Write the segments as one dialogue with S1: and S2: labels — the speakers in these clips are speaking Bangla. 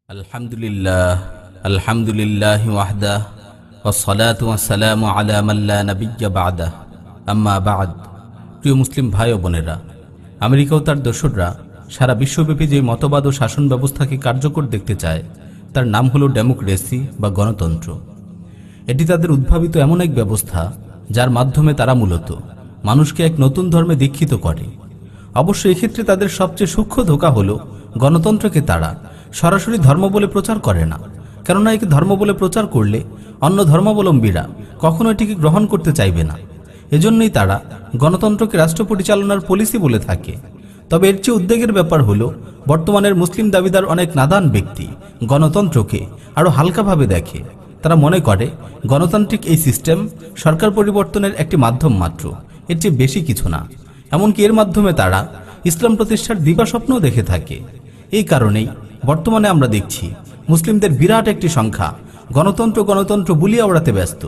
S1: আলহামদুলিল্লাহ আলহামদুলিল্লাহি ওয়াহদাহ ওয়াসসালাতু ওয়াসসালামু আলা মান লা নাবিয়্যা বা'দাহ আম্মা বা'দ। প্রিয় মুসলিম ভাই ও বোনেরা, আমেরিকা ও তার দোসররা সারা বিশ্বব্যাপী যে মতবাদ ও শাসন ব্যবস্থাকে কার্যকর দেখতে চায় তার নাম হলো ডেমোক্রেসি বা গণতন্ত্র। এটি তাদের উদ্ভাবিত এমন এক ব্যবস্থা যার মাধ্যমে তারা মূলত মানুষকে এক নতুন ধর্মে দীক্ষিত করে। অবশ্য এক্ষেত্রে তাদের সবচেয়ে সূক্ষ্ম ধোঁকা হলো গণতন্ত্রকে তারা সরাসরি ধর্ম বলে প্রচার করে না, কেননা একে ধর্ম বলে প্রচার করলে অন্য ধর্মাবলম্বীরা কখনো এটিকে গ্রহণ করতে চাইবে না। এজন্যই তারা গণতন্ত্রকে রাষ্ট্র পরিচালনার পলিসি বলে থাকে। তবে এর চেয়ে উদ্বেগের ব্যাপার হলো বর্তমানের মুসলিম দাবিদার অনেক নাদান ব্যক্তি গণতন্ত্রকে আরও হালকাভাবে দেখে। তারা মনে করে গণতান্ত্রিক এই সিস্টেম সরকার পরিবর্তনের একটি মাধ্যম মাত্র, এর চেয়ে বেশি কিছু না। এমনকি এর মাধ্যমে তারা ইসলাম প্রতিষ্ঠার দিবাস্বপ্নও দেখে থাকে। এই কারণেই বর্তমানে আমরা দেখছি মুসলিমদের বিরাট একটি সংখ্যা গণতন্ত্র গণতন্ত্র বুলিয়ে ওড়াতে ব্যস্ত,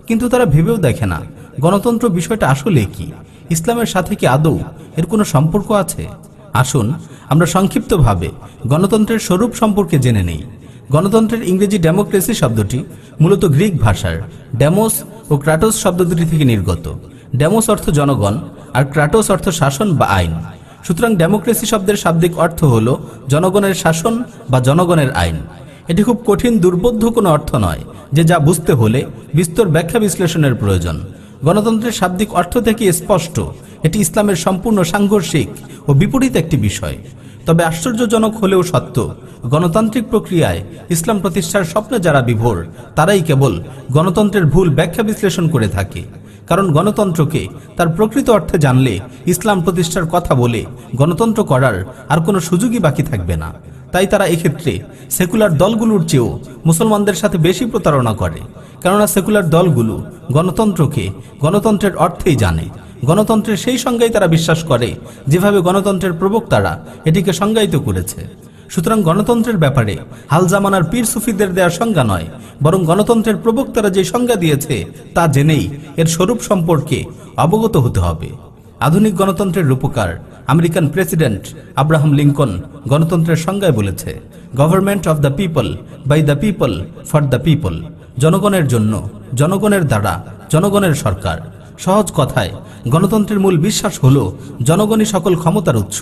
S1: কিন্তু তারা ভেবেও দেখে না গণতন্ত্র বিষয়টা আসলে কি, ইসলামের সাথে কি আদৌ এর কোনো সম্পর্ক আছে। আসুন আমরা সংক্ষিপ্তভাবে গণতন্ত্রের স্বরূপ সম্পর্কে জেনে নেই। গণতন্ত্রের ইংরেজি ডেমোক্রেসি শব্দটি মূলত গ্রিক ভাষার ডেমোস ও ক্রাটোস শব্দ দুটি থেকে নির্গত। ডেমোস অর্থ জনগণ আর ক্রাটোস অর্থ শাসন বা আইন। সুতরাং ডেমোক্রেসি শব্দের শাব্দিক অর্থ হল জনগণের শাসন বা জনগণের আইন। এটি খুব কঠিন দুর্বোধ্য কোনো অর্থ নয় যে যা বুঝতে হলে বিস্তর ব্যাখ্যা বিশ্লেষণের প্রয়োজন। গণতন্ত্রের শাব্দিক অর্থ থেকে স্পষ্ট এটি ইসলামের সম্পূর্ণ সাংঘর্ষিক ও বিপরীত একটি বিষয়। তবে আশ্চর্যজনক হলেও সত্য, গণতান্ত্রিক প্রক্রিয়ায় ইসলাম প্রতিষ্ঠার স্বপ্নে যারা বিভোর তারাই কেবল গণতন্ত্রের ভুল ব্যাখ্যা বিশ্লেষণ করে থাকে। কারণ গণতন্ত্রকে তার প্রকৃত অর্থে জানলে ইসলাম প্রতিষ্ঠার কথা বলে গণতন্ত্র করার আর কোনো সুযোগই বাকি থাকবে না। তাই তারা এক্ষেত্রে সেকুলার দলগুলোর চেয়েও মুসলমানদের সাথে বেশি প্রতারণা করে, কেননা সেকুলার দলগুলো গণতন্ত্রকে গণতন্ত্রের অর্থেই জানে। গণতন্ত্রের সেই সংজ্ঞায় তারা বিশ্বাস করে যেভাবে গণতন্ত্রের প্রবক্তারা এটিকে সংজ্ঞায়িত করেছে। সুতরাং গণতন্ত্রের ব্যাপারে হাল জামানার পীর সুফিদের দেওয়ার সংজ্ঞা নয়, বরং গণতন্ত্রের প্রবক্তারা যে সংজ্ঞা দিয়েছে তা জেনেই এর স্বরূপ সম্পর্কে অবগত হতে হবে। আধুনিক গণতন্ত্রের রূপকার আমেরিকান প্রেসিডেন্ট আব্রাহাম লিঙ্কন গণতন্ত্রের সংজ্ঞায় বলেছে, government of the people, by the people, for the people. জনগণের জন্য, জনগণের দ্বারা, জনগণের সরকার। সহজ কথায় গণতন্ত্রের মূল বিশ্বাস হলো জনগণই সকল ক্ষমতার উৎস।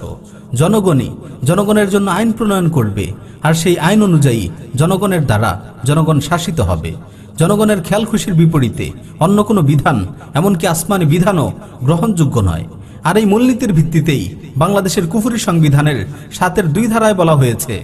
S1: জনগণই জনগণের জন্য আইন প্রণয়ন করবে, আর সেই আইন অনুযায়ী জনগণের দ্বারা জনগণ শাসিত হবে। জনগণের খেয়াল খুশির বিপরীতে অন্য কোনো বিধান, এমনকি আসমানি বিধানও গ্রহণযোগ্য নয়। আর এই মূলনীতির ভিত্তিতেই বাংলাদেশের কুফরি সংবিধানের 7-এর 2 ধারায় বলা হয়েছে,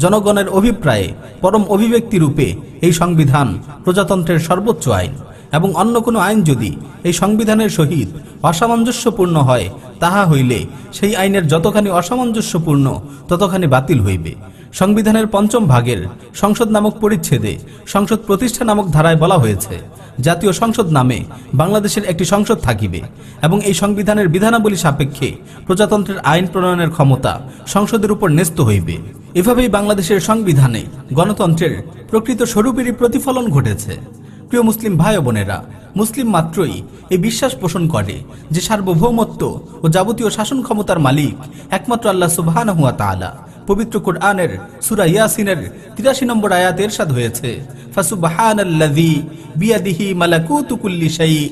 S1: জনগণের অভিপ্রায়ে পরম অভিব্যক্তি রূপে এই সংবিধান প্রজাতন্ত্রের সর্বোচ্চ আইন, এবং অন্য কোনো আইন যদি এই সংবিধানের সহিত অসামঞ্জস্যপূর্ণ হয় তাহা হইলে সেই আইনের যতখানি অসামঞ্জস্যপূর্ণ ততখানি বাতিল হইবে। সংবিধানের 5ম ভাগের সংসদ নামক পরিচ্ছেদে সংসদ প্রতিষ্ঠা নামক ধারায় বলা হয়েছে, জাতীয় সংসদ নামে বাংলাদেশের একটি সংসদ থাকিবে এবং এই সংবিধানের বিধানাবলী সাপেক্ষে প্রজাতন্ত্রের আইন প্রণয়নের ক্ষমতা সংসদের উপর ন্যস্ত হইবে। এভাবেই বাংলাদেশের সংবিধানে গণতন্ত্রের প্রকৃত স্বরূপেরই প্রতিফলন ঘটেছে। প্রিয় মুসলিম ভাই ও বোনেরা, মুসলিম মাত্রই এই বিশ্বাস পোষণ করে যে সার্বভৌমত্ব ও যাবতীয় শাসন ক্ষমতার মালিক একমাত্র আল্লাহ সুবহানাহু ওয়া তাআলা। পবিত্র কুরআনের সূরা ইয়াসিনের 83 নম্বর আয়াতে ইরশাদ হয়েছে, ফাসুবহানাল্লাযী বিয়াদিহি মালাকুতু কুল্লি শাই।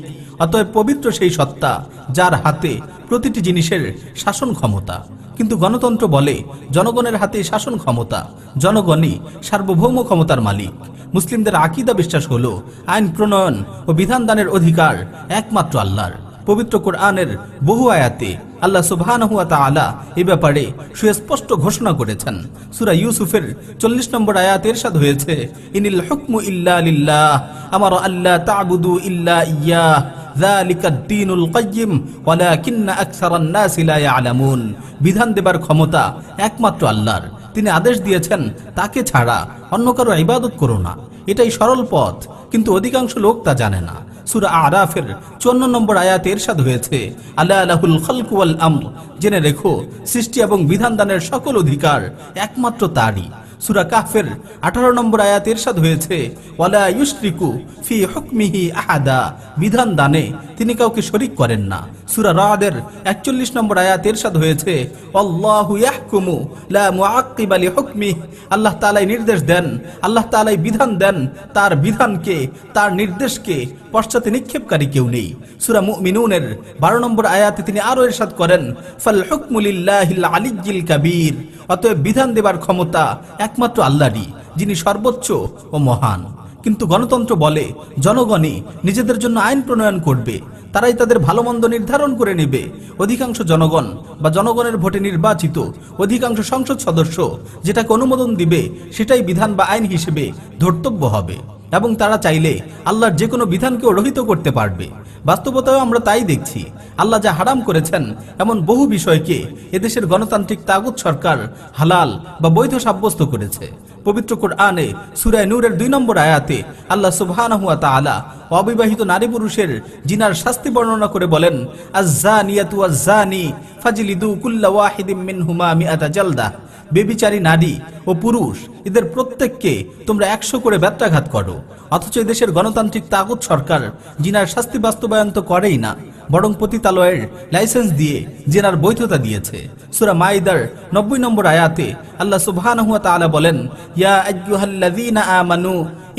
S1: অতএব পবিত্র সেই সত্তা যার হাতে প্রতিটি জিনিসের শাসন ক্ষমতা। কিন্তু গণতন্ত্র বলে জনগণের হাতে শাসন ক্ষমতা, জনগণই সার্বভৌম ক্ষমতার মালিক। মুসলিমদের আকীদা বিশ্বাস হলো আইন প্রণয়ন ও বিধান দানের অধিকার একমাত্র আল্লাহর। পবিত্র কোরআনের বহু আয়াতে আল্লাহ সুবহানাহু ওয়া তাআলা এই ব্যাপারে সুস্পষ্ট ঘোষণা করেছেন। সূরা ইউসুফের 40 নম্বর আয়াতে ইরশাদ হয়েছে, ইনিল হুকমু ইল্লা লিল্লাহ আমারা আল্লা তা'বুদু ইল্লা ইয়্যাহ যালিকাদ দীনুল কাইয়্যিম ওয়ালাকিন্না আকসারান নাসি লা ইয়ালামুন। বিধান দেবার ক্ষমতা একমাত্র আল্লাহর, তিনি আদেশ দিয়েছেন তাকে ছাড়া অন্য কারো ইবাদত করো না। এটাই সরল পথ, কিন্তু অধিকাংশ লোক তা জানে না। সূরা আরাফের 54 নম্বর আয়াতে ইরশাদ হয়েছে, আলা লাহুল খালকু ওয়াল আমর। জেনে রেখো সৃষ্টি এবং বিধান দানের সকল অধিকার একমাত্র তারই। সূরা কাহফের 18 নম্বর আয়াতে ইরশাদ হয়েছে, ওয়ালা ইউশরিকু ফি হুকমিহি আহাদা। বিধান দানে তিনি কাউকে শরীক করেন না। সূরা রাদের 41 নম্বর আয়াতে ইরশাদ হয়েছে, আল্লাহু ইয়াহকুমু লা মুআক্কিবা লিহুকমিহি, আল্লাহ তাআলাই নির্দেশ দেন, আল্লাহ তাআলাই বিধান দেন, তার বিধানকে, তার নির্দেশকে পশ্চাতে নিক্ষেপকারী কেউ নেই। সূরা মুমিনুনের 12 নম্বর আয়াতে তিনি আরো ইরশাদ করেন, ফাল হুকমু লিল্লাহিল আলিয়্যিল কাবীর, অতএব বিধান দেবার ক্ষমতা একমাত্র আল্লাহরই, যিনি সর্বোচ্চ ও মহান। কিন্তু গণতন্ত্র বলে জনগণই নিজেদের জন্য আইন প্রণয়ন করবে, তারাই তাদের ভালো মন্দ নির্ধারণ করে নেবে। অধিকাংশ জনগণ বা জনগণের ভোটে নির্বাচিত অধিকাংশ সংসদ সদস্য যেটাকে অনুমোদন দিবে সেটাই বিধান বা আইন হিসেবে ধর্তব্য হবে, এবং তারা চাইলে আল্লাহর যে কোনো বিধানকেও রহিত করতে পারবে। বাস্তবতায়ও আমরা তাই দেখছি। আল্লাহ যা হারাম করেছেন এমন বহু বিষয়কে এদেশের গণতান্ত্রিক তাগুত সরকার হালাল বা বৈধ সাব্যস্ত করেছে। পবিত্র কোরআনে সূরা নূরের 2 নম্বর আয়াতে আল্লাহ সুবহানাহু ওয়া তাআলা অবিবাহিত নারী পুরুষের জিনার শাস্তি বর্ণনা করে বলেন, আয-যানিয়াতু ওয়াজ-যানি ফাজলিদু কুল্লা ওয়াহিদিম মিনহুমা মিআতা জালদা, বেবিচারী নারী ও পুরুষ এদের প্রত্যেককে তোমরা 100 করে বেত্রাঘাত করো। অথচ দেশের গণতান্ত্রিক তাগুত সরকার জিনার শাস্তি বাস্তবায়ন তো করেই না, বরং পতিতালয়ের লাইসেন্স দিয়ে জিনার বৈধতা দিয়েছে। সূরা মাইদার 90 নম্বর আয়াতে আল্লাহ সুবহানাহু ওয়া তাআলা বলেন, ইয়া আইয়ুহাল্লাযীনা আমানু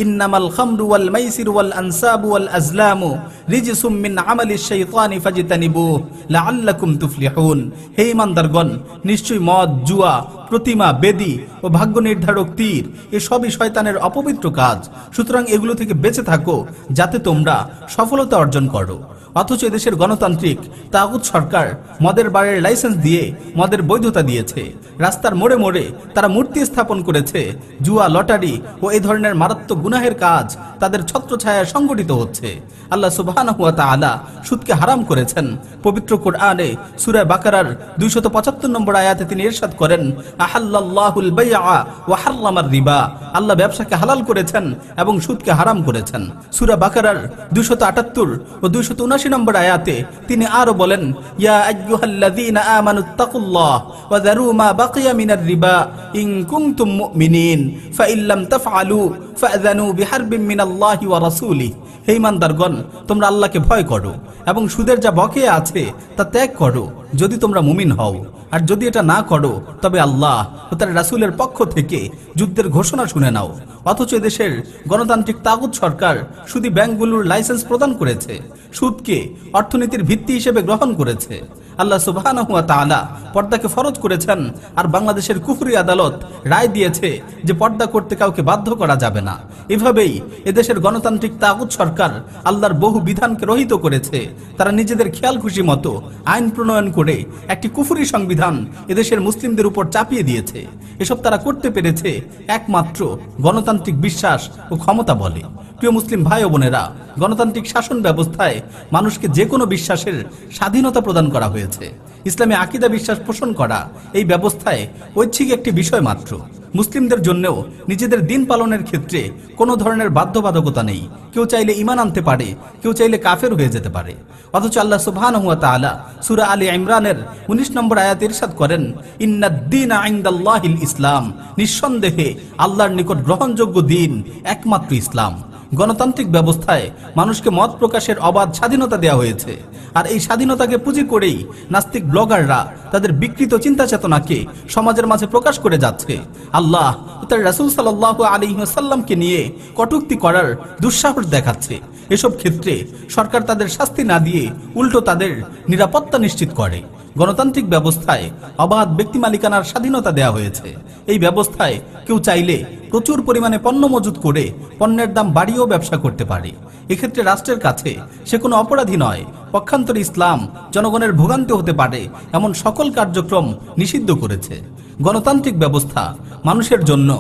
S1: ইন্নামাল খামরু ওয়াল মাইসিরু ওয়াল আনসাবু ওয়াল আজলামু রিজসুম মিন আমালিশ শাইতানি ফাজতানিবুহু লাআল্লাকুম তুফলিহুন। হে ঈমানদারগণ, নিশ্চয়ই মদ, জুয়া, প্রতিমা, বেদী ও ভাগ্য নির্ধারক তীর এসবই শয়তানের অপবিত্র কাজ, সুতরাং এগুলো থেকে বেঁচে থাকো যাতে তোমরা সফলতা অর্জন করো। অথচ এদেশের গণতান্ত্রিক তাগুত সরকার মদের বারের লাইসেন্স দিয়ে মদের বৈধতা দিয়েছে। রাস্তার মোড়ে মোড়ে তারা মূর্তি স্থাপন করেছে। জুয়া, লটারি ও এই ধরনের মারাত্মক গুনাহের কাজ তাদের ছত্রছায়ায় সংগঠিত হচ্ছে। আল্লাহ সুবহানাহু ওয়া তাআলা সুদকে হারাম করেছেন। পবিত্র কোরআনে সূরা বাকারার 275 নম্বর আয়াতে তিনি ইরশাদ করেন, আহাল্লাল্লাহুল বাইআ ওয়া হাররামার রিবা, আল্লাহ ব্যবসাকে হালাল করেছেন এবং সুদকে হারাম করেছেন। সূরা বাকারার 278 ও 279 নম্বর আয়াতে তিনি আরো বলেন, ইয়া আইয়ুহাল্লাযীনা আমানুত্তাকুল্লাহ ওয়া যারু মা বাকিয়া মিনার রিবা ইন কুনতুম মুমিনিন ফাইন লাম তাফআলু ফাযানু বিহারবিন মিনাল্লাহি ওয়া রাসূলিহি। হে ঈমানদারগণ, তোমরা আল্লাহকে ভয় করো এবং সুদের যা বকেয়া আছে তা ত্যাগ করো যদি তোমরা মুমিন হও, আর যদি এটা না করো তবে আল্লাহ ও তার রাসূলের পক্ষ থেকে যুদ্ধের ঘোষণা শুনে নাও। অথচ দেশের গণতান্ত্রিক তাগুত সরকার শুধু ব্যাংকগুলোর লাইসেন্স প্রদান করেছে, সুদকে অর্থনীতির ভিত্তি হিসেবে গ্রহণ করেছে। আল্লাহ সুবহানাহু ওয়া তাআলা পর্দাকে ফরজ করেছেন, আর বাংলাদেশের কুফরি আদালত রায় দিয়েছে যে পর্দা করতে কাউকে বাধ্য করা যাবে না। এভাবেই এদেশের গণতান্ত্রিক তাগুত সরকার আল্লাহর বহু বিধানকে রহিত করেছে। তারা নিজেদের খেয়াল খুশি মতো আইন প্রণয়ন করে একটি কুফরি সংবিধান এদেশের মুসলিমদের উপর চাপিয়ে দিয়েছে। এসব তারা করতে পেরেছে একমাত্র গণতান্ত্রিক বিশ্বাস ও ক্ষমতা বলে। প্রিয় মুসলিম ভাই ও বোনেরা, গণতান্ত্রিক শাসন ব্যবস্থায় মানুষকে যে কোনো বিশ্বাসের স্বাধীনতা প্রদান করা হয়েছে। ইসলামে আকীদা বিশ্বাস পোষণ করা এই ব্যবস্থায় ঐচ্ছিক একটি বিষয় মাত্র। মুসলিমদের জন্যও নিজেদের দিন পালনের ক্ষেত্রে কোনো ধরনের বাধ্যবাধকতা নেই। কেউ চাইলে ঈমান আনতে পারে, কেউ চাইলে কাফের হয়ে যেতে পারে। অথচ আল্লাহ সুবহানাহু ওয়া তাআলা সূরা আলী ইমরানের 19 নম্বর আয়াতে ইরশাদ করেন, ইন্নাদ-দীনা ইনদাল্লাহিল ইসলাম, নিঃসন্দেহে আল্লাহর নিকট গ্রহণযোগ্য দিন একমাত্র ইসলাম। গণতান্ত্রিক ব্যবস্থায় মানুষকে মত প্রকাশের অবাধ স্বাধীনতা দেওয়া হয়েছে, আর এই স্বাধীনতাকে পুঁজি করেই নাস্তিক ব্লগাররা তাদের বিকৃত চিন্তা চেতনাকে সমাজের মাঝে প্রকাশ করে যাচ্ছে। আল্লাহ ও তার রাসূল সাল্লাল্লাহু আলাইহি ওয়াসাল্লামকে নিয়ে কটূক্তি করার দুঃসাহস দেখাচ্ছে। এসব ক্ষেত্রে সরকার তাদের শাস্তি না দিয়ে উল্টো তাদের নিরাপত্তা নিশ্চিত করে। গণতান্ত্রিক ব্যবস্থায় অবাধ ব্যক্তি মালিকানার স্বাধীনতা দেওয়া হয়েছে। এই ব্যবস্থায় কেউ চাইলে প্রচুর পরিমাণে পণ্য মজুত করে পণ্যের দাম বাড়িয়েও ব্যবসা করতে পারে। এক্ষেত্রে রাষ্ট্রের কাছে সে কোনো অপরাধী নয়। পক্ষান্তরে ইসলাম জনগণের ভোগান্তি হতে পারে এমন সকল কার্যক্রম নিষিদ্ধ করেছে। গণতান্ত্রিক ব্যবস্থা মানুষের জন্য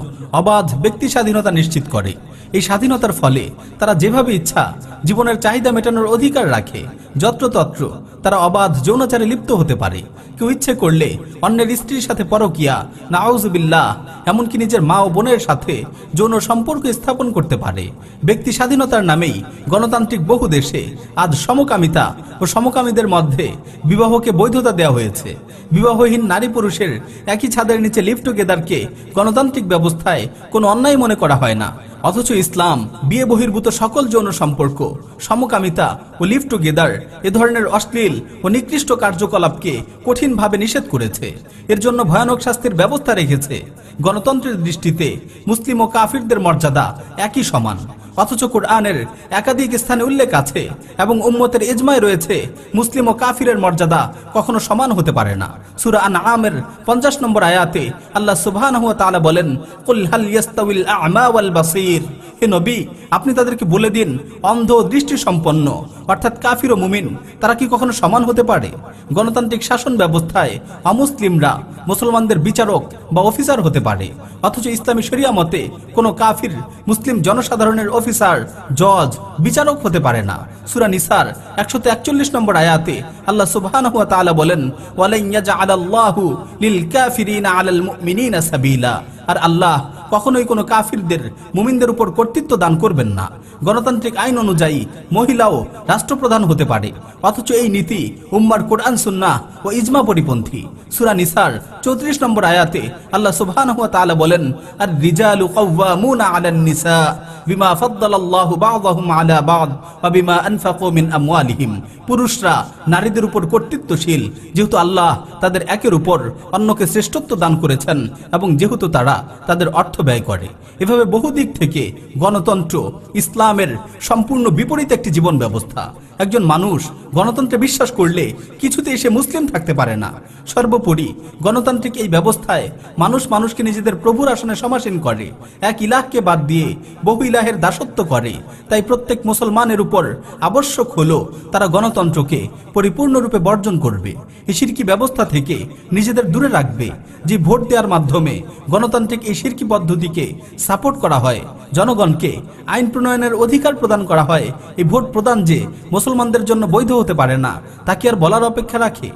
S1: অবাধ ব্যক্তি স্বাধীনতা নিশ্চিত করে। এই স্বাধীনতার ফলে তারা যেভাবে ইচ্ছা জীবনের চাহিদা মেটানোর অধিকার রাখে। যত্রতত্র তারা অবাধ যৌনাচারে লিপ্ত হতে পারে। কেউ ইচ্ছে করলে অন্যের স্ত্রীর সাথে পরকিয়া, নাউযুবিল্লাহ, এমনকি নিজের মা ও বোনের সাথে যৌন সম্পর্ক স্থাপন করতে পারে। ব্যক্তি স্বাধীনতার নামেই গণতান্ত্রিক বহু দেশে আজ সমকামিতা ও সমকামীদের মধ্যে বিবাহকে বৈধতা দেওয়া হয়েছে। বিবাহহীন নারী পুরুষের একই ছাদের নিচে লিভ টুগেদারকে গণতান্ত্রিক ব্যবস্থায় কোনো অন্যায় মনে করা হয় না, অথচ ইসলাম বিয়ে বহির্ভূত সকল যৌন সম্পর্ক, সমকামিতা ও লিভ টুগেদার এ ধরনের অশ্লীল ও নিকৃষ্ট কার্যকলাপকে কঠিনভাবে নিষেধ করেছে। এর জন্য ভয়ানক শাস্তির ব্যবস্থা রেখেছে। গণতন্ত্রের দৃষ্টিতে মুসলিম ও কাফিরদের মর্যাদা একই সমান। অথচ কোরআনের একাধিক স্থানে উল্লেখ আছে এবং উম্মতের ইজমায় রয়েছে মুসলিম ও কাফিরের মর্যাদা কখনো সমান হতে পারে না। সূরা আনআমের 50 নম্বর আয়াতে আল্লাহ সুবহানাহু ওয়া তাআলা বলেন, কুল হাল ইয়াস্তাউল আ'মা ওয়াল বাসীর, হে নবী আপনি তাদেরকে বলে দিন, অন্ধ ও দৃষ্টি সম্পন্ন অর্থাৎ কাফির ও মুমিন তারা কি কখনো সমান হতে পারে? গণতান্ত্রিক শাসন ব্যবস্থায় অমুসলিমরা মুসলমানদের বিচারক বা অফিসার হতে পারে, অথচ ইসলামী শরিয়া মতে কোনো কাফির মুসলিম জনসাধারণের অফিসার, জজ, বিচারক হতে পারে না। সূরা নিসার 141 নম্বর আয়াতে আল্লাহ সুবহানাহু ওয়া তাআলা বলেন, ওয়ালান ইয়াজআলাল্লাহু লিল কাফিরিনা আলাল মুমিনিনা সাবিলা, আর আল্লাহ কখনোই কোনো কাফিরদের মুমিনদের উপর কর্তৃত্ব দান করবেন না। গণতান্ত্রিক আইন অনুযায়ী মহিলাও রাষ্ট্রপ্রধান হতে পারে, অথচ এই নীতি উম্মার কোরআন সুন্নাহ ও ইজমা পরিপন্থী। সূরা নিসার 34 নম্বর আয়াতে আল্লাহ সুবহানাহু ওয়া তাআলা বলেন, আর রিজালু কাওয়ামুনা আলান নিসা বিমা ফাদ্দালাল্লাহু বা'দাহুম আলা বা'দ ওয়া বিমা আনফাকু মিন আমওয়ালিহিম, পুরুষরা নারীদের উপর কর্তৃত্বশীল যেহেতু আল্লাহ তাদের একের উপর অন্যকে শ্রেষ্ঠত্ব দান করেছেন এবং যেহেতু তারা তাদের অর্থ ব্যয় করে। এভাবে বহু দিক থেকে গণতন্ত্র ইসলামের সম্পূর্ণ বিপরীত একটি জীবন ব্যবস্থা। একজন মানুষ গণতন্ত্রে বিশ্বাস করলে কিছুতেই সে মুসলিম থাকতে পারে না। সর্বোপরি গণতান্ত্রিক এই ব্যবস্থায় মানুষ মানুষকে নিজেদের প্রভুর আসনে সমাসীন করে, এক ইলাহকে বাদ দিয়ে বহু ইলাহের দাসত্ব করে। তাই প্রত্যেক মুসলমানের উপর আবশ্যক হলো তারা গণতন্ত্রকে পরিপূর্ণরূপে বর্জন করবে, এই শিরকি ব্যবস্থা থেকে নিজেদের দূরে রাখবে। যে ভোট দেওয়ার মাধ্যমে গণতান্ত্রিক এই শিরকি পদ্ধতিকে সাপোর্ট করা হয়, জনগণকে আইন প্রণয়নের অধিকার প্রদান করা হয়, এই ভোট প্রদান যে মুসলমানদের জন্য বৈধ হতে পারে না তা কি আর বলার অপেক্ষা রাখে?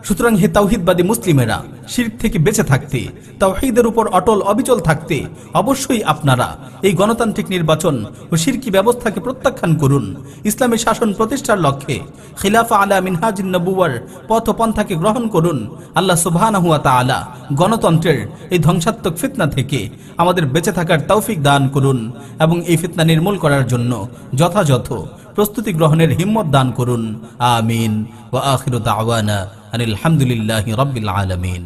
S1: সুতরাং হে তাওহীদবাদী মুসলিমেরা, শিরক থেকে বেঁচে থাকতে, তাওহীদের উপর অটল অবিচল থাকতে অবশ্যই আপনারা এই গণতান্ত্রিক নির্বাচন ও শিরকি ব্যবস্থাকে প্রত্যাখ্যান করুন। ইসলামী শাসন প্রতিষ্ঠার লক্ষ্যে খিলাফা আলা মিনহাজিন নবুওয়ার পথ পন্থাকে গ্রহণ করুন। আল্লাহ সুবহানাহু ওয়া তাআলা গণতন্ত্রের এই ধ্বংসাত্মক ফিতনা থেকে আমাদের বেঁচে থাকার তৌফিক দান করুন এবং এই ফিতনা নির্মূল করার জন্য যথাযথ প্রস্তুতি গ্রহণের হিম্মত দান করুন। আমিন। ওয়া আখিরু দাওয়ানা আনিল হামদুলিল্লাহি রাব্বিল আলামিন।